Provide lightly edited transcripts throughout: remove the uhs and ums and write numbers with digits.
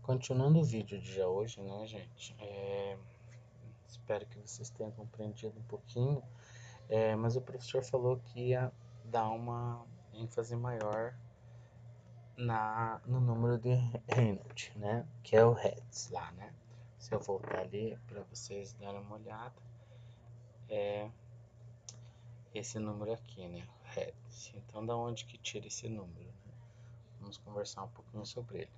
Continuando o vídeo de hoje, né, gente? Espero que vocês tenham compreendido um pouquinho, mas o professor falou que ia dar uma ênfase maior no número de Reynolds, né? Que é o Hertz lá, né? Se eu voltar ali para vocês darem uma olhada, é esse número aqui, né? Hertz. Então, da onde que tira esse número, né? Vamos conversar um pouquinho sobre ele,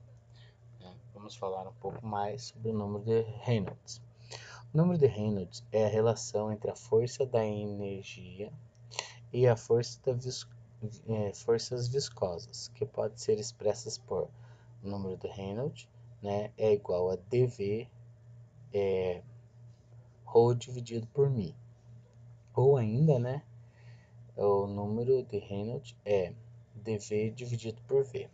né? Vamos falar um pouco mais sobre o número de Reynolds. O número de Reynolds é a relação entre a força da energia e a força forças viscosas, que pode ser expressas por número de Reynolds, né, é igual a dV ρ dividido por μ. Ou ainda, né, o número de Reynolds é dV dividido por V.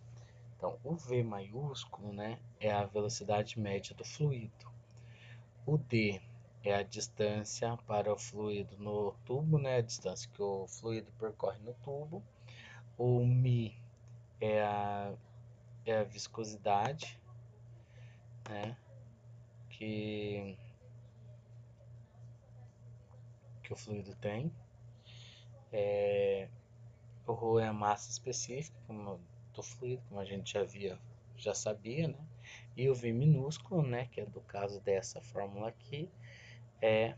Então, o V maiúsculo, né, é a velocidade média do fluido. O D é a distância para o fluido no tubo, né, a distância que o fluido percorre no tubo. O μ é a viscosidade, né, que, que o fluido tem. O ρ é a massa específica do fluido, como a gente já sabia, né? E o V minúsculo, né, que é do caso dessa fórmula aqui, é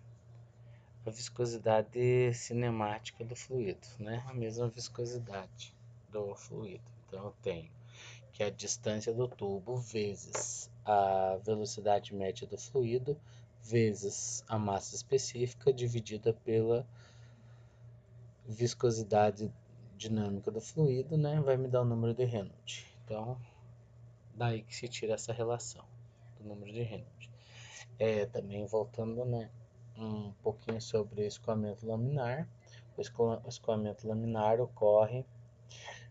a viscosidade cinemática do fluido, né? A mesma viscosidade do fluido. Então eu tenho que é a distância do tubo vezes a velocidade média do fluido vezes a massa específica dividida pela viscosidade dinâmica do fluido, né, vai me dar o número de Reynolds. Então, daí que se tira essa relação do número de Reynolds. Também voltando, né, um pouquinho sobre o escoamento laminar. O escoamento laminar ocorre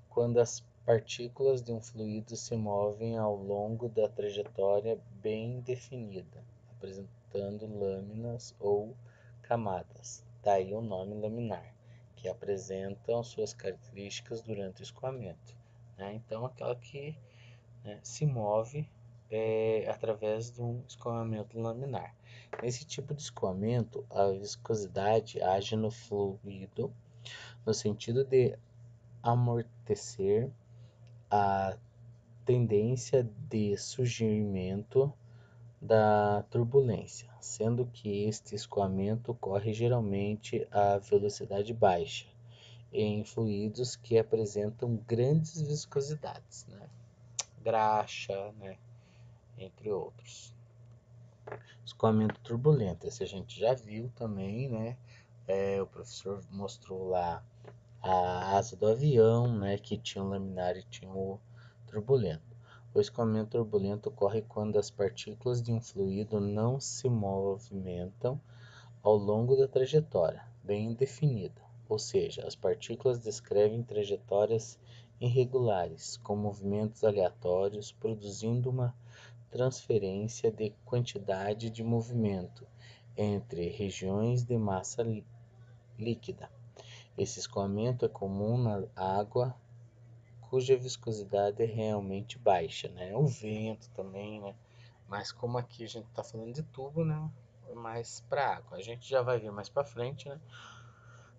quando as partículas de um fluido se movem ao longo da trajetória bem definida, apresentando lâminas ou camadas. Daí o nome laminar, que apresentam suas características durante o escoamento, né? Então, aquela que, né, se move através de um escoamento laminar. Nesse tipo de escoamento, a viscosidade age no fluido no sentido de amortecer a tendência de surgimento da turbulência, sendo que este escoamento ocorre geralmente a velocidade baixa em fluidos que apresentam grandes viscosidades, né? Graxa, né? Entre outros. Escoamento turbulento, esse a gente já viu também, né? O professor mostrou lá a asa do avião, né, que tinha um laminar e tinha o turbulento. O escoamento turbulento ocorre quando as partículas de um fluido não se movimentam ao longo da trajetória bem definida, ou seja, as partículas descrevem trajetórias irregulares, com movimentos aleatórios, produzindo uma transferência de quantidade de movimento entre regiões de massa líquida. Esse escoamento é comum na água cuja viscosidade é realmente baixa, né? O vento também, né? Mas como aqui a gente está falando de tubo, né? É mais para água. A gente já vai ver mais para frente, né?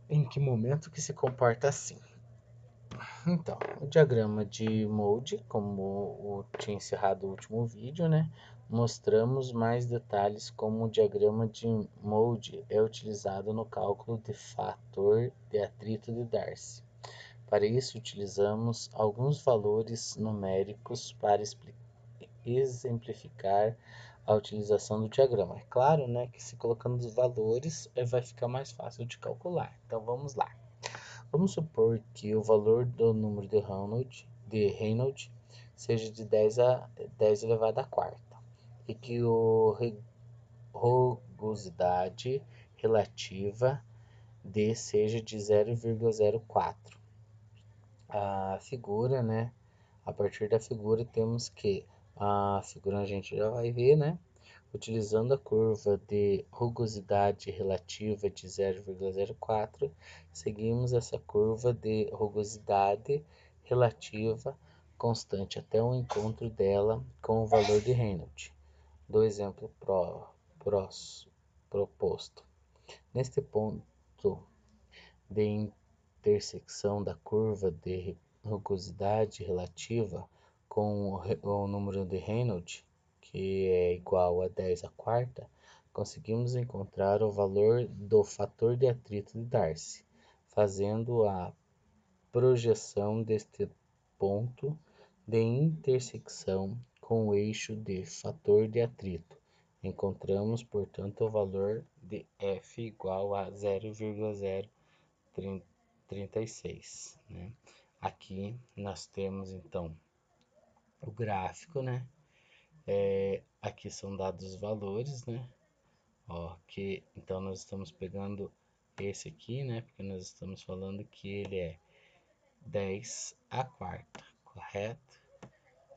Em que momento que se comporta assim. Então, o diagrama de Mould, como eu tinha encerrado o último vídeo, né? Mostramos mais detalhes como o diagrama de Mould é utilizado no cálculo de fator de atrito de Darcy. Para isso, utilizamos alguns valores numéricos para exemplificar a utilização do diagrama. É claro, né, que se colocando os valores vai ficar mais fácil de calcular. Então vamos lá. Vamos supor que o valor do número de Reynolds seja de 10 a 10 elevado à quarta e que o rugosidade relativa D seja de 0,04. A figura, né? A partir da figura temos que a figura a gente já vai ver, né? Utilizando a curva de rugosidade relativa de 0,04, seguimos essa curva de rugosidade relativa constante até o encontro dela com o valor de Reynolds do exemplo proposto. Neste ponto de intersecção da curva de rugosidade relativa com o número de Reynolds, que é igual a 10 à quarta, conseguimos encontrar o valor do fator de atrito de Darcy, fazendo a projeção deste ponto de intersecção com o eixo de fator de atrito. Encontramos, portanto, o valor de F igual a 0,036, né? Aqui nós temos, então, o gráfico, né? Aqui são dados os valores, né? Ó, então nós estamos pegando esse aqui, né? Porque nós estamos falando que ele é 10 à quarta, correto?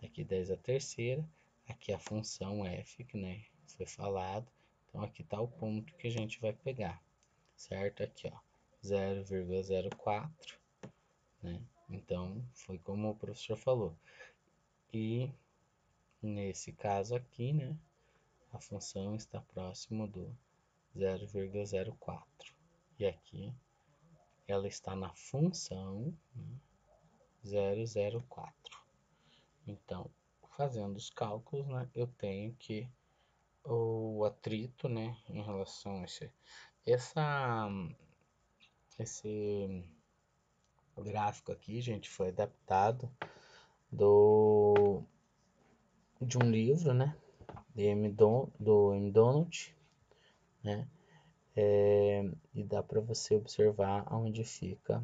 Aqui 10 à terceira, aqui a função f, que né, foi falado. Então aqui está o ponto que a gente vai pegar, certo? Aqui, ó, 0,04, né? Então foi como o professor falou. E nesse caso aqui, né, a função está próximo do 0,04. E aqui ela está na função, né, 0,04. Então, fazendo os cálculos, né, eu tenho que o atrito, né, em relação a esse gráfico aqui, gente, foi adaptado de um livro, né, do M. Donald, né, e dá para você observar onde fica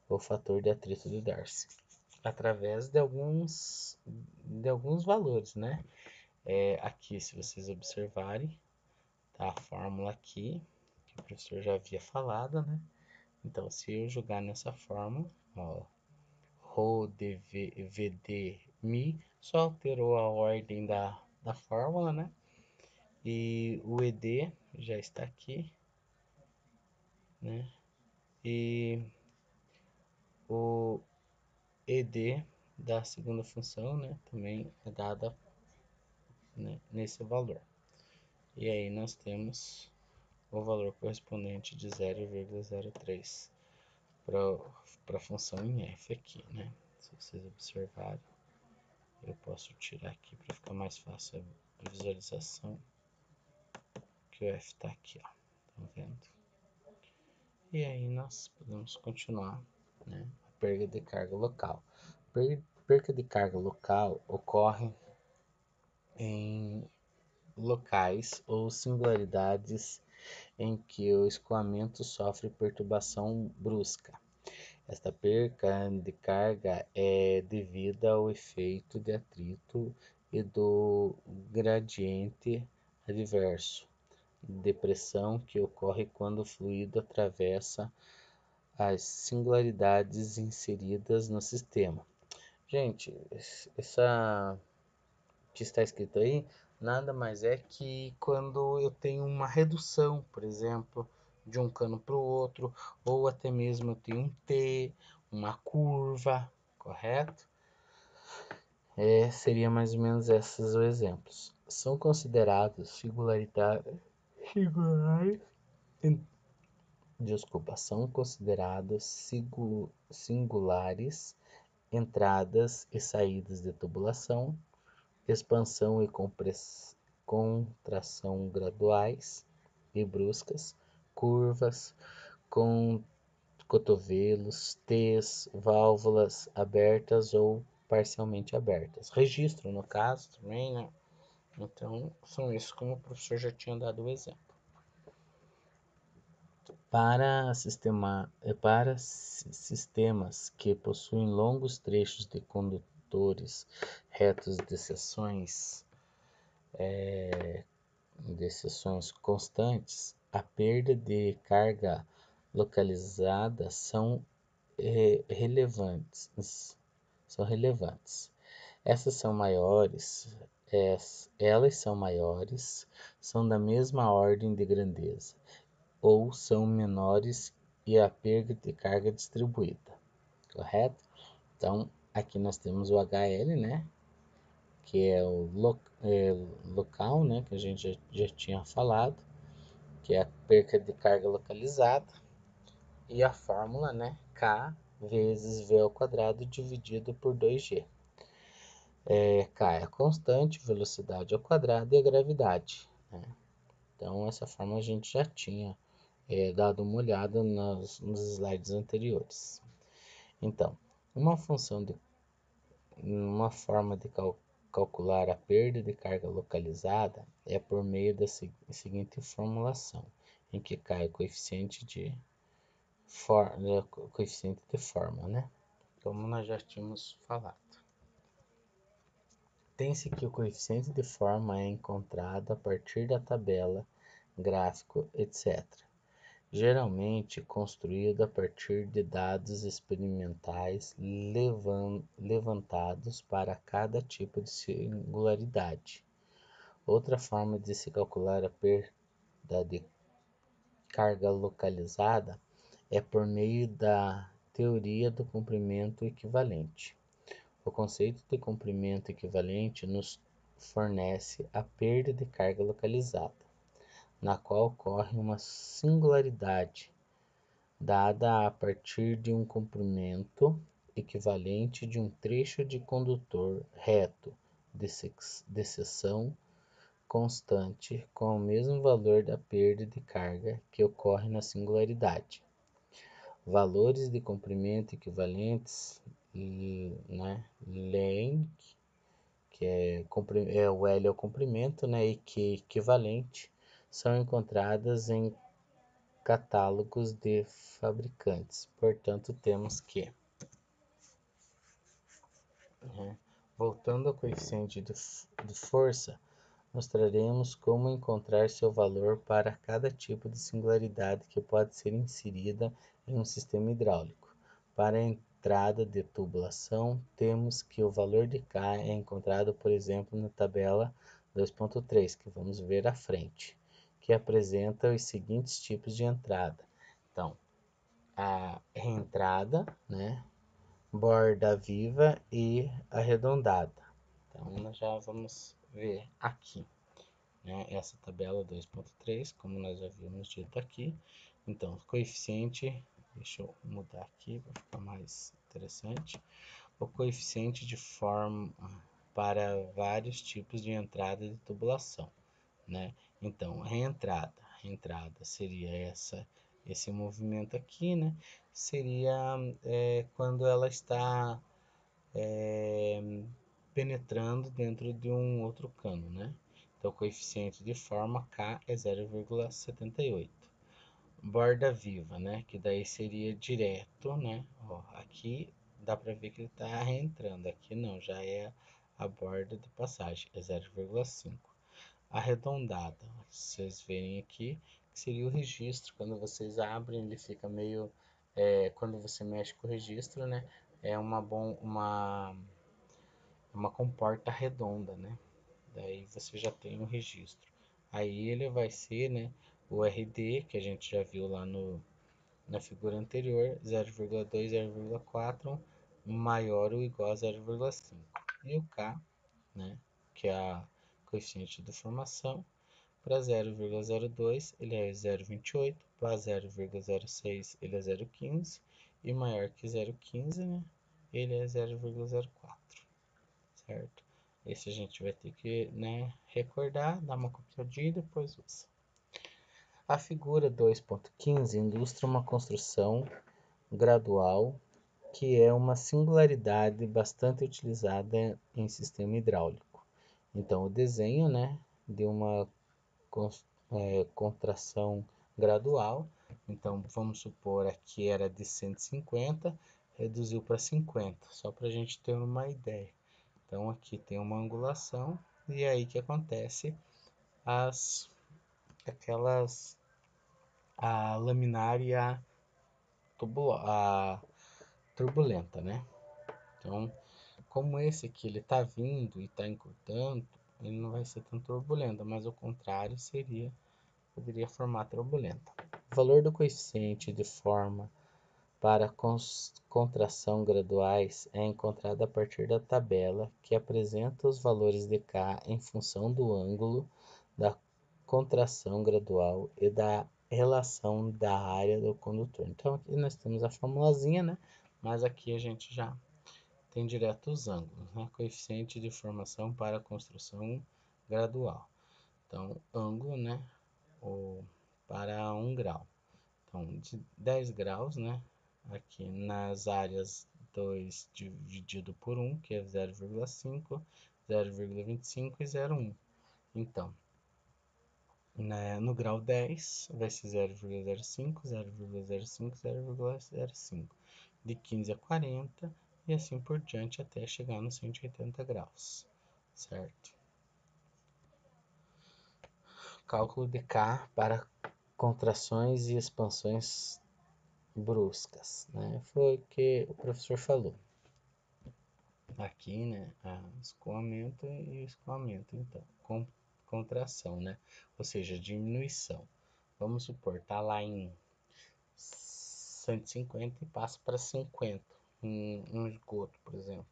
o fator de atrito do Darcy, através de alguns valores, né. Aqui, se vocês observarem, tá a fórmula aqui, que o professor já havia falado, né? Então, se eu jogar nessa forma, ó, Rho dv, VD, Mi, só alterou a ordem da fórmula, né? E o ED já está aqui, né? E o ED da segunda função, né? Também é dada, né, nesse valor. E aí nós temos o valor correspondente de 0,03 para a função em f aqui, né? Se vocês observarem, eu posso tirar aqui para ficar mais fácil a visualização, que o f está aqui, ó, estão vendo? E aí nós podemos continuar, né? A perda de carga local. Perda de carga local ocorre em locais ou singularidades em que o escoamento sofre perturbação brusca. Esta perca de carga é devida ao efeito de atrito e do gradiente adverso de pressão que ocorre quando o fluido atravessa as singularidades inseridas no sistema. Gente, essa que está escrito aí nada mais é que quando eu tenho uma redução, por exemplo, de um cano para o outro, ou até mesmo eu tenho um T, uma curva, correto? Seria mais ou menos esses os exemplos. São considerados são considerados singulares entradas e saídas de tubulação, expansão e contração graduais e bruscas, curvas, com cotovelos, T's, válvulas abertas ou parcialmente abertas. Registro, no caso, também, né? Então, são isso como o professor já tinha dado o exemplo. Para sistemas que possuem longos trechos de condutores retos de seções constantes, a perda de carga localizada relevantes. Essas são maiores, elas são maiores, são da mesma ordem de grandeza, ou são menores e a perda de carga distribuída, correto? Então, Aqui nós temos o HL, né? Que é o local, né? Que a gente já tinha falado, que é a perca de carga localizada. E a fórmula, né? K vezes V ao quadrado dividido por 2G. K é a constante, velocidade ao quadrado e a gravidade, né? Então, essa forma a gente já tinha dado uma olhada nos slides anteriores. Então, uma função de uma forma de calcular a perda de carga localizada é por meio da seguinte formulação, em que K é coeficiente de forma, né? Como nós já tínhamos falado. Tem-se que o coeficiente de forma é encontrado a partir da tabela, gráfico, etc., geralmente construído a partir de dados experimentais levantados para cada tipo de singularidade. Outra forma de se calcular a perda de carga localizada é por meio da teoria do comprimento equivalente. O conceito de comprimento equivalente nos fornece a perda de carga localizada, na qual ocorre uma singularidade dada a partir de um comprimento equivalente de um trecho de condutor reto de seção constante com o mesmo valor da perda de carga que ocorre na singularidade. Valores de comprimento equivalentes, né, length, que o L é o comprimento, né, e Q equivalente, são encontradas em catálogos de fabricantes. Portanto, temos que, voltando ao coeficiente de força, mostraremos como encontrar seu valor para cada tipo de singularidade que pode ser inserida em um sistema hidráulico. Para a entrada de tubulação, temos que o valor de K é encontrado, por exemplo, na tabela 2.3, que vamos ver à frente, que apresenta os seguintes tipos de entrada. Então, a reentrada, né, borda viva e arredondada. Então, nós já vamos ver aqui, né, essa tabela 2.3, como nós já vimos dito aqui. Então, coeficiente, deixa eu mudar aqui para ficar mais interessante. O coeficiente de forma para vários tipos de entrada de tubulação, né? Então, reentrada seria esse movimento aqui, né? Seria quando ela está penetrando dentro de um outro cano, né? Então, o coeficiente de forma K é 0,78. Borda viva, né? Que daí seria direto, né? Ó, aqui dá para ver que ele está reentrando, aqui não, já é a borda de passagem, é 0,5. Arredondada, vocês verem aqui, que seria o registro. Quando vocês abrem, ele fica meio, quando você mexe com o registro, né? É uma comporta redonda, né? Daí você já tem um registro. Aí ele vai ser, né, o RD, que a gente já viu lá na figura anterior, 0,2, 0,4, maior ou igual a 0,5. E o K, né, que é a coeficiente de formação, para 0,02 ele é 0,28, para 0,06 ele é 0,15 e maior que 0,15, né, ele é 0,04, certo? Esse a gente vai ter que, né, recordar, dar uma copiadinha e depois usa. A figura 2.15 ilustra uma construção gradual que é uma singularidade bastante utilizada em sistema hidráulico. Então, o desenho, né, de uma contração gradual. Então, vamos supor aqui era de 150, reduziu para 50, só para a gente ter uma ideia. Então, aqui tem uma angulação e é aí que acontece a laminar e a turbulenta, né? Então, como esse aqui ele está vindo e está encurtando, ele não vai ser tão turbulento, mas o contrário poderia formar turbulenta. O valor do coeficiente de forma para contração graduais é encontrada a partir da tabela que apresenta os valores de K em função do ângulo da contração gradual e da relação da área do condutor. Então aqui nós temos a formulazinha, né? Mas aqui a gente já tem direto os ângulos, né? Coeficiente de formação para construção gradual. Então, ângulo, né? Para 1 grau. Então, de 10 graus, né? Aqui nas áreas 2 dividido por 1, que é 0,5, 0,25 e 0,1. Então, né, no grau 10 vai ser 0,05, 0,05, 0,05. De 15 a 40 e assim por diante até chegar nos 180 graus, certo? Cálculo de K para contrações e expansões bruscas, né? Foi o que o professor falou. Aqui, né, escoamento e escoamento, então, contração, né? Ou seja, diminuição. Vamos supor, tá lá em 150 e passa para 50, um esgoto, por exemplo.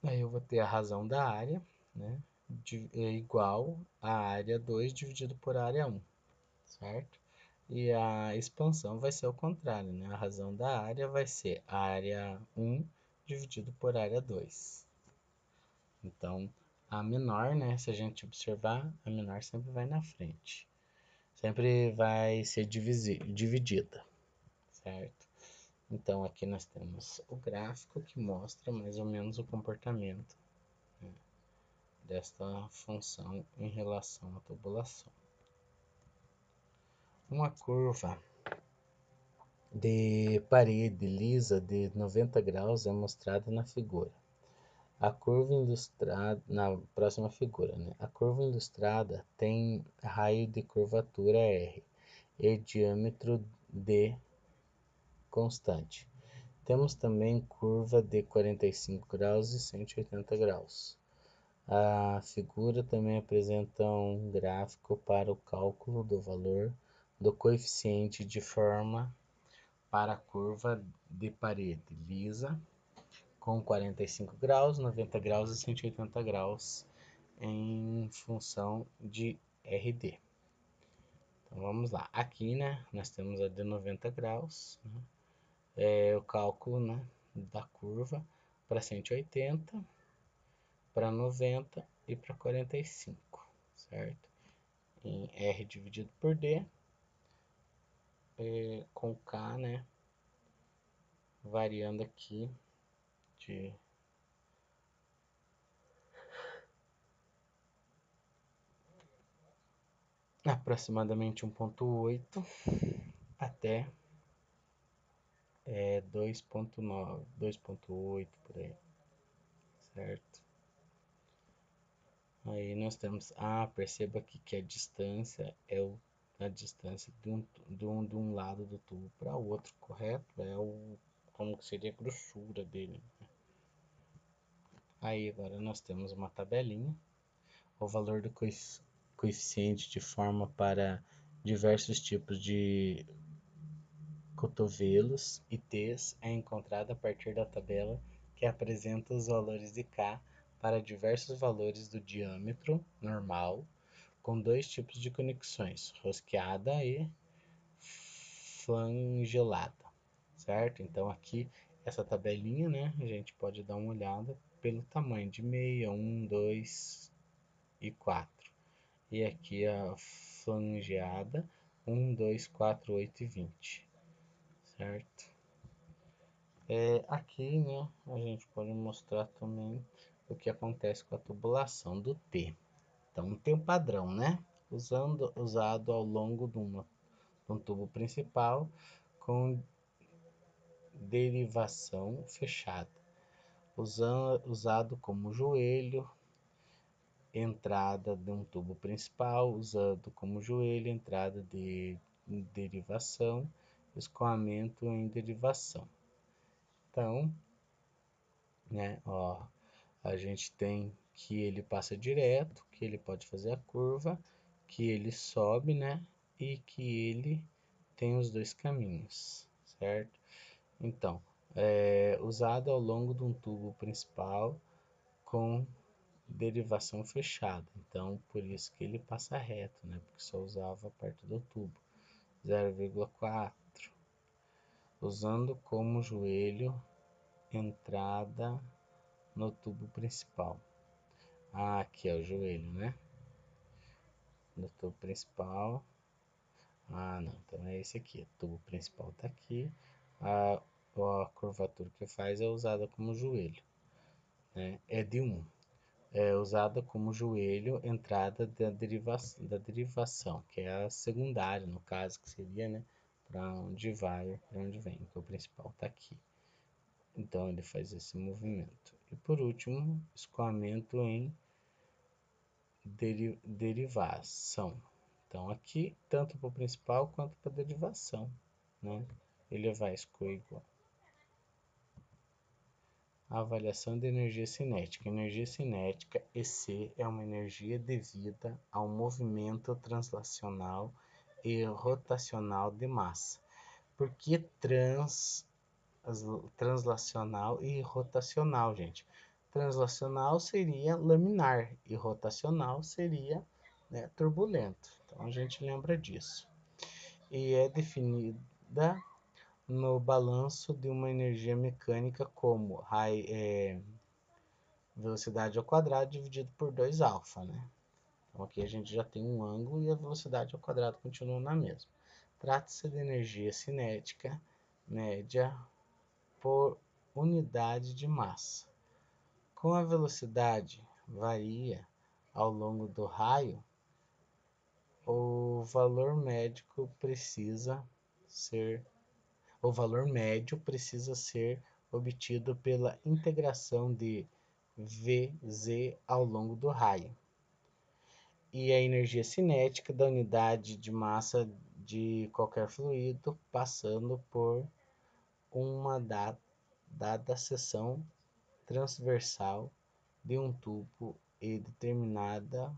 Aí eu vou ter a razão da área, né, é igual a área 2 dividido por área 1, certo? E a expansão vai ser o contrário, né? A razão da área vai ser a área 1 dividido por área 2. Então, a menor, né, se a gente observar, a menor sempre vai na frente. Sempre vai ser dividida, certo? Então, aqui nós temos o gráfico que mostra mais ou menos o comportamento, né, desta função em relação à tubulação. Uma curva de parede lisa de 90 graus é mostrada na figura. A curva ilustrada na próxima figura, né? A curva ilustrada tem raio de curvatura R e diâmetro D constante. Temos também curva de 45 graus e 180 graus. A figura também apresenta um gráfico para o cálculo do valor do coeficiente de forma para a curva de parede lisa com 45 graus, 90 graus e 180 graus em função de RD. Então vamos lá. Aqui, né, nós temos a de 90 graus, né, é o cálculo, né, da curva para 180, para 90 e para 45, certo? Em R dividido por D, com K, né, variando aqui de aproximadamente 1,8 até 2,9, 2,8 por aí, certo? Aí nós temos, perceba aqui que a distância é a distância de um lado do tubo para o outro, correto? Como que seria a grossura dele, né? Aí agora nós temos uma tabelinha, o valor do coeficiente de forma para diversos tipos de cotovelos e T's é encontrado a partir da tabela que apresenta os valores de K para diversos valores do diâmetro normal, com dois tipos de conexões, rosqueada e flangelada, certo? Então aqui essa tabelinha, né, a gente pode dar uma olhada pelo tamanho de meia, 1, 2 e 4. E aqui a flangeada 1, 2, 4, 8 e 20, certo? Aqui, né, a gente pode mostrar também o que acontece com a tubulação do T. Então, tem um padrão, né? Usado ao longo de um tubo principal com derivação fechada. Usado como joelho, entrada de um tubo principal, usado como joelho, entrada de derivação, escoamento em derivação. Então, né, ó, a gente tem que ele passa direto, que ele pode fazer a curva, que ele sobe, né, e que ele tem os dois caminhos, certo? Então, é usado ao longo de um tubo principal com derivação fechada. Então, por isso que ele passa reto, né? Porque só usava a parte do tubo. 0,4. Usando como joelho entrada no tubo principal. Ah, aqui é o joelho, né? No tubo principal. Ah, não. Então é esse aqui. O tubo principal tá aqui. A, a curvatura que faz é usada como joelho, né? É de 1. É usada como joelho entrada da derivação, que é a secundária, no caso, que seria, né? Para onde vai, para onde vem, que o principal tá aqui. Então ele faz esse movimento. E por último, escoamento em derivação. Então aqui, tanto para o principal quanto para a derivação, né? Ele vai escoar igual. A avaliação de energia cinética. Energia cinética, EC, é uma energia devida ao movimento translacional e rotacional de massa. Por que translacional e rotacional, gente? Translacional seria laminar e rotacional seria, né, turbulento. Então a gente lembra disso. E é definida no balanço de uma energia mecânica como velocidade ao quadrado dividido por 2 alfa, né? Então aqui a gente já tem um ângulo e a velocidade ao quadrado continua na mesma. Trata-se de energia cinética média por unidade de massa. Como a velocidade varia ao longo do raio, o valor médio precisa ser obtido pela integração de Vz ao longo do raio. E a energia cinética da unidade de massa de qualquer fluido passando por uma dada seção transversal de um tubo e determinada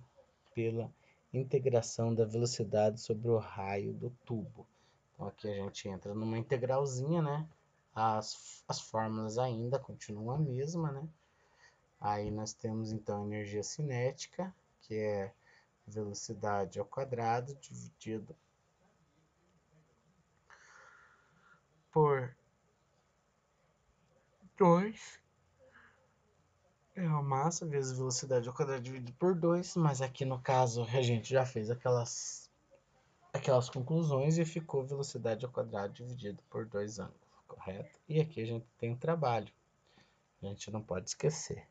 pela integração da velocidade sobre o raio do tubo. Então aqui a gente entra numa integralzinha, né? As fórmulas ainda continuam a mesma, né? Aí nós temos então energia cinética, que é velocidade ao quadrado dividido por 2 é a massa vezes velocidade ao quadrado dividido por 2, mas aqui no caso a gente já fez aquelas conclusões e ficou velocidade ao quadrado dividido por 2 ângulos, correto? E aqui a gente tem um trabalho, a gente não pode esquecer.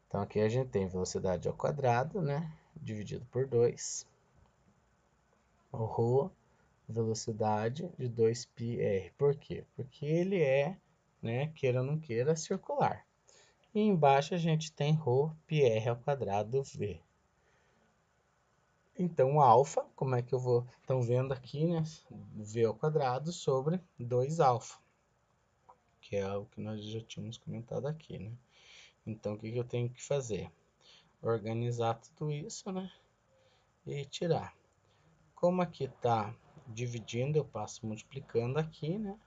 Então aqui a gente tem velocidade ao quadrado, né, dividido por 2, o ρ, velocidade de 2πr. Por quê? Porque ele é, né, queira ou não queira, circular. E embaixo a gente tem ρ πr ao quadrado v. Então, alfa, como é que eu vou... Estão vendo aqui, né? V ao quadrado sobre 2 alfa, que é o que nós já tínhamos comentado aqui, né? Então, o que eu tenho que fazer? Organizar tudo isso, né? E tirar. Como aqui está dividindo, eu passo multiplicando aqui, né?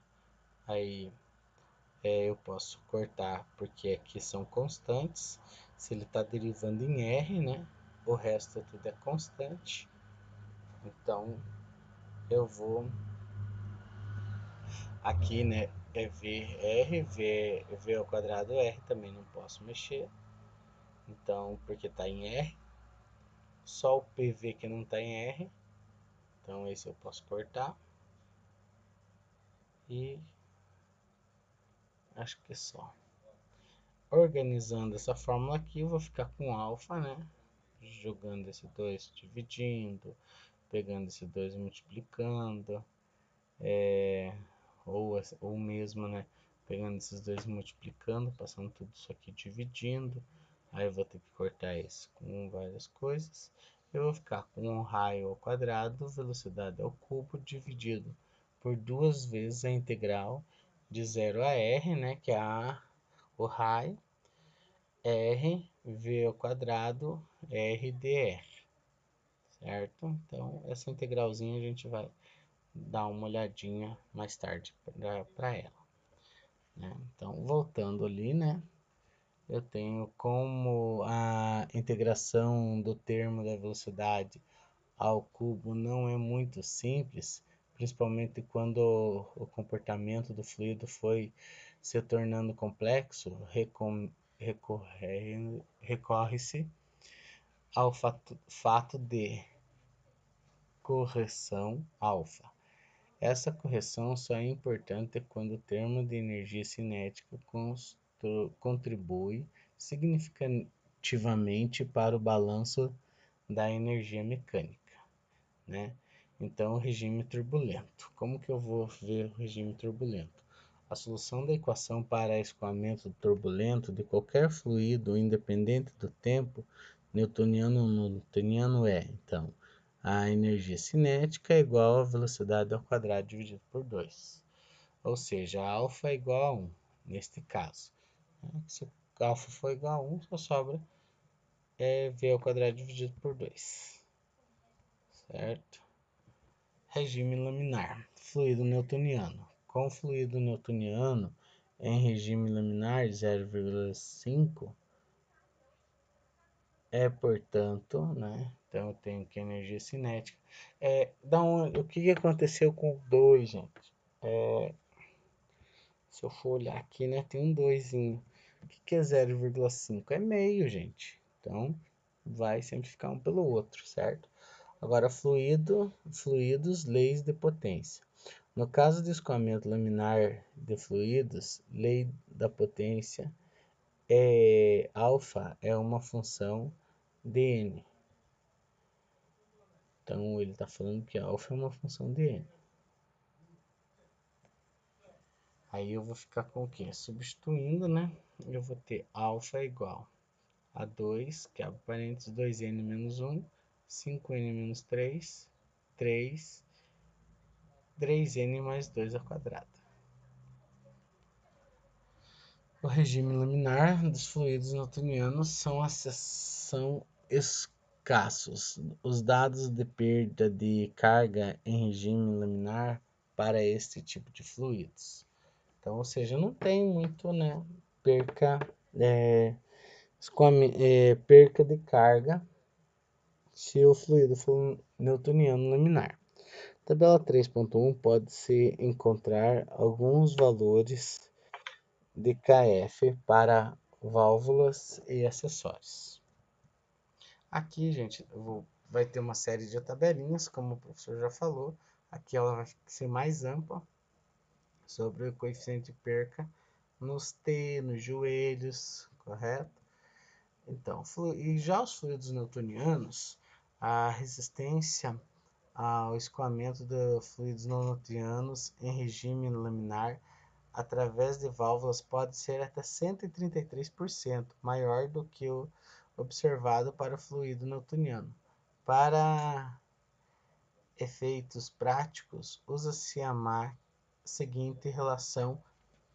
Aí eu posso cortar, porque aqui são constantes. Se ele está derivando em R, né? O resto tudo é constante. Então, eu vou aqui, né, é VR, V ao quadrado R, também não posso mexer. Então, porque está em R. Só o PV que não está em R. Então, esse eu posso cortar. E acho que é só. Organizando essa fórmula aqui, eu vou ficar com alfa, né? Jogando esse 2, dividindo. Pegando esse 2 multiplicando. Ou mesmo, né? Pegando esses dois multiplicando, passando tudo isso aqui dividindo. Aí eu vou ter que cortar isso com várias coisas. Eu vou ficar com um raio ao quadrado, velocidade ao cubo, dividido por 2 vezes a integral de 0 a r, né? Que é o raio, r, v ao quadrado, r dr. certo? Então, essa integralzinha a gente vai dar uma olhadinha mais tarde para ela, né? Então, voltando ali, né? Eu tenho como a integração do termo da velocidade ao cubo não é muito simples, principalmente quando o comportamento do fluido foi se tornando complexo, recorre-se ao fato de correção alfa. Essa correção só é importante quando o termo de energia cinética contribui significativamente para o balanço da energia mecânica, né? Então, o regime turbulento. Como que eu vou ver o regime turbulento? A solução da equação para escoamento turbulento de qualquer fluido, independente do tempo, newtoniano é, então, a energia cinética é igual à velocidade ao quadrado dividido por 2. Ou seja, a alfa é igual a 1, neste caso. Se alfa for igual a 1, só sobra v ao quadrado dividido por 2. Certo? Regime laminar. Fluido newtoniano. Com fluido newtoniano em regime laminar 0,5 é, portanto, né? Então eu tenho que energia cinética. O que aconteceu com o 2, gente? Se eu for olhar aqui, né? Tem um 2. O que é 0,5? É meio, gente. Então vai sempre ficar um pelo outro, certo? Agora, fluidos, leis de potência. No caso de escoamento laminar de fluidos, lei da potência alfa é uma função de n. Então, ele está falando que alfa é uma função de n. Aí eu vou ficar com o quê? Substituindo, né? Eu vou ter alfa igual a 2, que abre parênteses, 2n menos 1, 5n menos 3, 3n mais 2 ao quadrado. O regime laminar dos fluidos newtonianos são escassos. Os dados de perda de carga em regime laminar para este tipo de fluidos. Então, ou seja, não tem muito, né, perca de carga se o fluido for newtoniano laminar. Tabela 3.1 pode-se encontrar alguns valores de KF para válvulas e acessórios. Aqui, gente, vai ter uma série de tabelinhas, como o professor já falou. Aqui ela vai ser mais ampla sobre o coeficiente de perca nos T, nos joelhos, correto? Então, e já os fluidos newtonianos, a resistência ao escoamento de fluidos não newtonianos em regime laminar através de válvulas pode ser até 133% maior do que o observado para o fluido newtoniano. Para efeitos práticos, usa-se a seguinte relação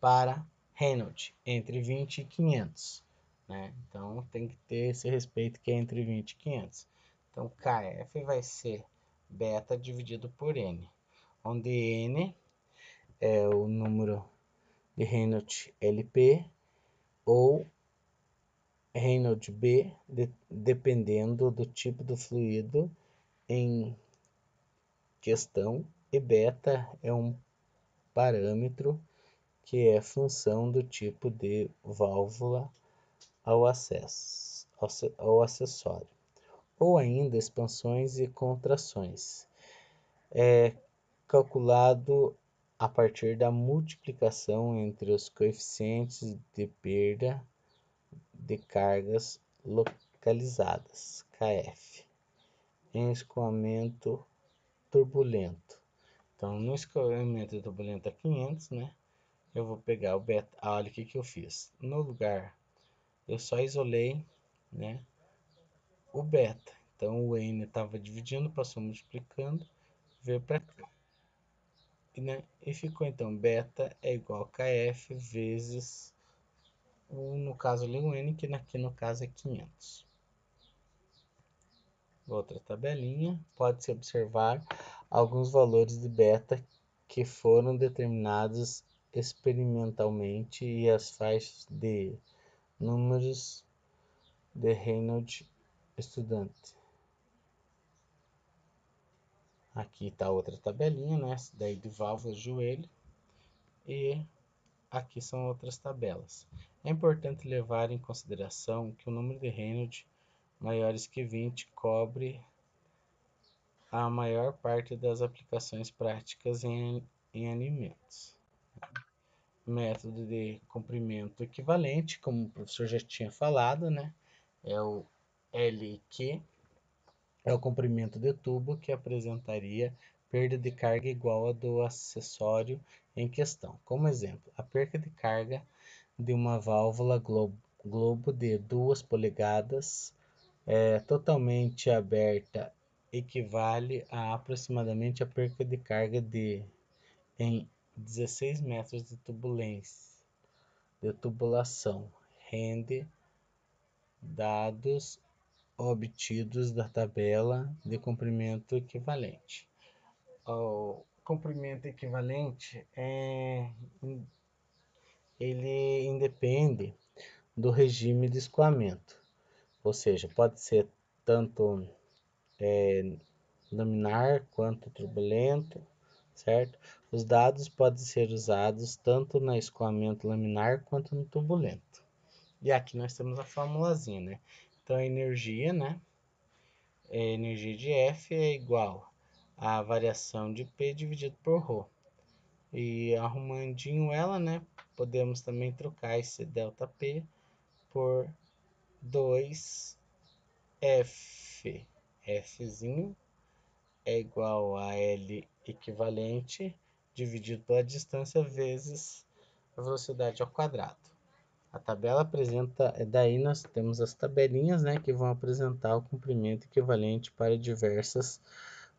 para Reynolds, entre 20 e 500. Né? Então, tem que ter esse respeito que é entre 20 e 500. Então, KF vai ser beta dividido por N, onde N é o número de Reynolds LP ou Reynolds B, dependendo do tipo do fluido em questão, e beta é um parâmetro que é função do tipo de válvula ao acessório, ou ainda expansões e contrações. É calculado a partir da multiplicação entre os coeficientes de perda de cargas localizadas, KF, em escoamento turbulento. Então, no escoamento turbulento a 500, né, eu vou pegar o beta. Olha o que eu fiz. No lugar, eu só isolei, né, o beta. Então, o N estava dividindo, passou multiplicando, veio para cá. Né, e ficou, então, beta é igual a KF vezes, no caso ali, o N, que aqui no caso é 500. outra tabelinha, pode-se observar alguns valores de beta que foram determinados experimentalmente e as faixas de números de Reynolds estudante. Aqui está outra tabelinha, né? Daí de válvulas de joelho. E aqui são outras tabelas. É importante levar em consideração que o número de Reynolds maiores que 20 cobre a maior parte das aplicações práticas em alimentos. Método de comprimento equivalente, como o professor já tinha falado, né? É o LQ, é o comprimento de tubo que apresentaria perda de carga igual a do acessório em questão. Como exemplo, a perda de carga de uma válvula globo de 2 polegadas totalmente aberta equivale a aproximadamente a perda de carga em 16 metros de tubulação, rende dados obtidos da tabela de comprimento equivalente. O comprimento equivalente ele independe do regime de escoamento, ou seja, pode ser tanto laminar quanto turbulento, certo? Os dados podem ser usados tanto no escoamento laminar quanto no turbulento. E aqui nós temos a formulazinha, né? Então a energia, né? A energia de F é igual à variação de P dividido por ρ. E arrumandinho ela, né? Podemos também trocar esse ΔP por 2F. Fzinho é igual a L equivalente dividido pela distância vezes a velocidade ao quadrado. A tabela apresenta, daí nós temos as tabelinhas, né, que vão apresentar o comprimento equivalente para diversas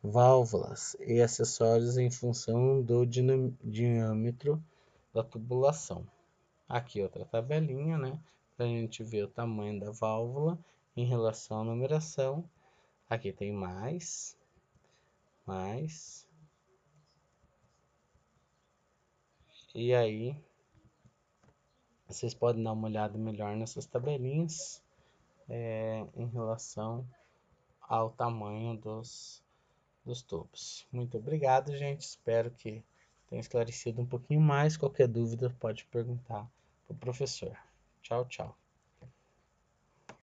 válvulas e acessórios em função do diâmetro da tubulação. Aqui outra tabelinha, né, para a gente ver o tamanho da válvula em relação à numeração. Aqui tem mais. E aí, vocês podem dar uma olhada melhor nessas tabelinhas em relação ao tamanho dos tubos. Muito obrigado, gente. Espero que tenha esclarecido um pouquinho mais. Qualquer dúvida pode perguntar para o professor. Tchau, tchau.